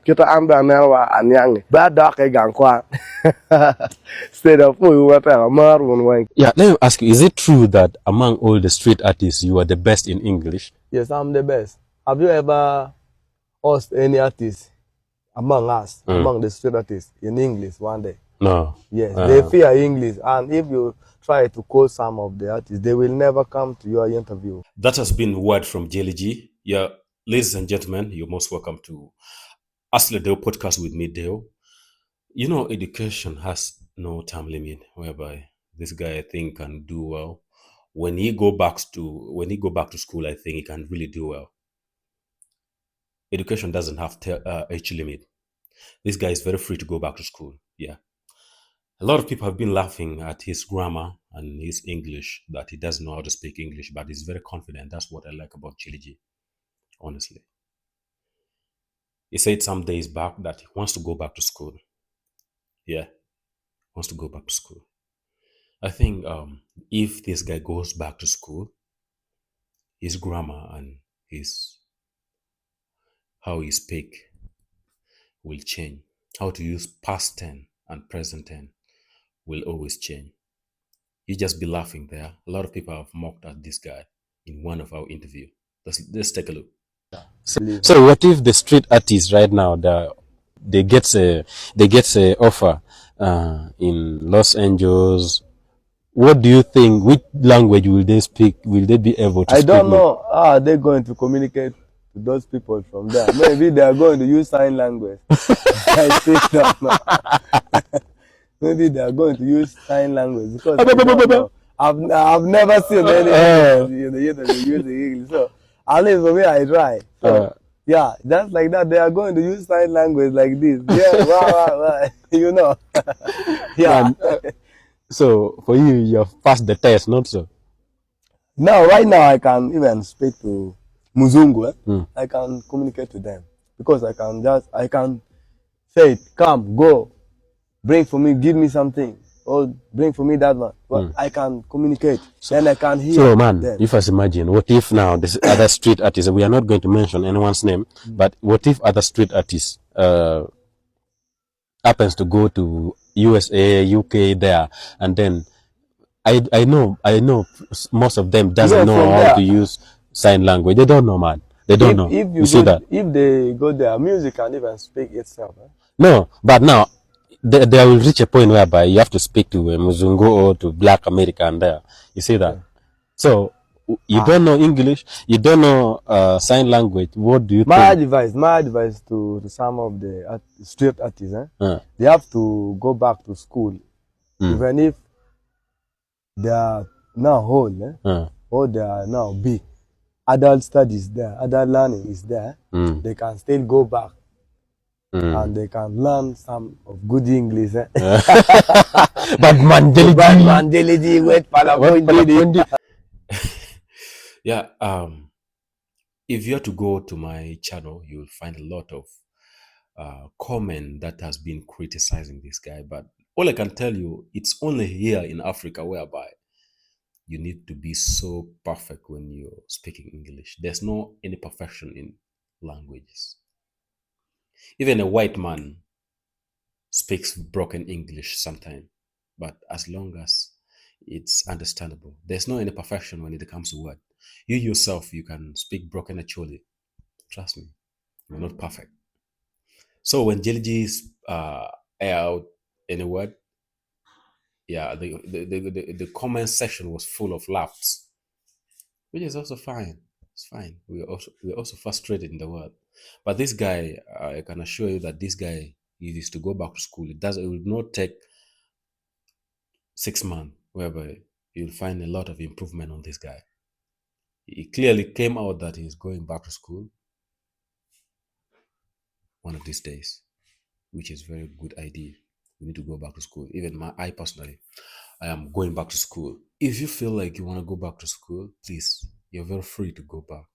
Kita amba melwa anyang. Ba doc e gang kwa. State of who what mar one way. Yeah, let me ask you, is it true that among all the street artists, you are the best in English? Yes, I'm the best. Have you ever asked any artist among us, among the street artists, in English one day? No. Yes, they fear English, and if you try to call some of the artists, they will never come to your interview. That has been word from Jelly G. Yeah, ladies and gentlemen, you're most welcome to Ask the Deo podcast with me, Deo. You know, education has no time limit, whereby this guy I think can do well. When he go back to school, I think he can really do well. Education doesn't have age limit. This guy is very free to go back to school. Yeah. A lot of people have been laughing at his grammar and his English, that he doesn't know how to speak English, but he's very confident. That's what I like about Chili G, honestly. He said some days back that he wants to go back to school. Yeah, wants to go back to school. I think if this guy goes back to school, his grammar and how he speak will change. How to use past tense and present tense will always change. You just be laughing there. A lot of people have mocked at this guy in one of our interview. Let's take a look. So what if the street artists right now they get a offer in Los Angeles? What do you think? Which language will they speak? Will they be able to speak? I don't know how they're going to communicate to those people from there. Maybe they are going to use sign language. I still don't know. Maybe they are going to use sign language because I've never seen any using English. So at least for me, I try. So, yeah, just like that, they are going to use sign language like this. Yeah, wow. You know. Yeah. So for you, you've passed the test, not so? Now, right now, I can even speak to Muzungu. I can communicate to them because I can say, come, go, bring for me, give me something, or bring for me that one. But I can communicate, then I can hear. So, man, them. you first imagine, what if now this other street artists, we are not going to mention anyone's name, but what if other street artists happens to go to USA, UK there, and then I know most of them doesn't know how to use sign language. They don't know, man. They don't know. If you see that? If they go there, music can even speak itself. No, but now they will reach a point whereby you have to speak to a Muzungu or to Black American there. You see that? So you don't know English, you don't know sign language. What do you think? My advice to some of the street artists, they have to go back to school, even if they are now old, or they are now big. Adult studies there, adult learning is there. They can still go back and they can learn some of good English. But Mandeliji, wait, Palapondi. Yeah, if you are to go to my channel, you'll find a lot of comment that has been criticizing this guy. But all I can tell you, it's only here in Africa whereby you need to be so perfect when you're speaking English. There's no any perfection in languages. Even a white man speaks broken English sometimes, but as long as it's understandable, there's no any perfection when it comes to word. You yourself, you can speak broken actually. Trust me, you're not perfect. So when Jelly G's out in a word, yeah, the comment section was full of laughs, which is also fine. It's fine. We're also frustrated in the world. But this guy, I can assure you that this guy, he is to go back to school. It will not take 6 months, whereby you'll find a lot of improvement on this guy. He clearly came out that he's going back to school one of these days, which is very good idea. We need to go back to school. Even I personally, I am going back to school. If you feel like you want to go back to school, please, you're very free to go back.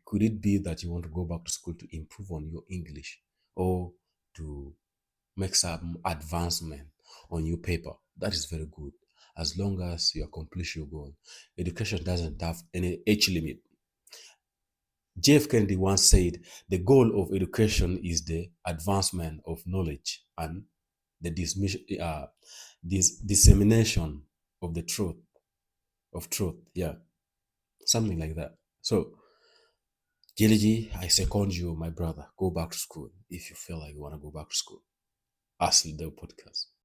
Could it be that you want to go back to school to improve on your English or to make some advancement on your paper? That is very good, as long as you accomplish your goal. Education doesn't have any age limit. JF Kennedy once said, the goal of education is the advancement of knowledge and the dissemination of the truth, yeah, something like that. So, JLG, I second you, my brother. Go back to school if you feel like you want to go back to school. Ask the podcast.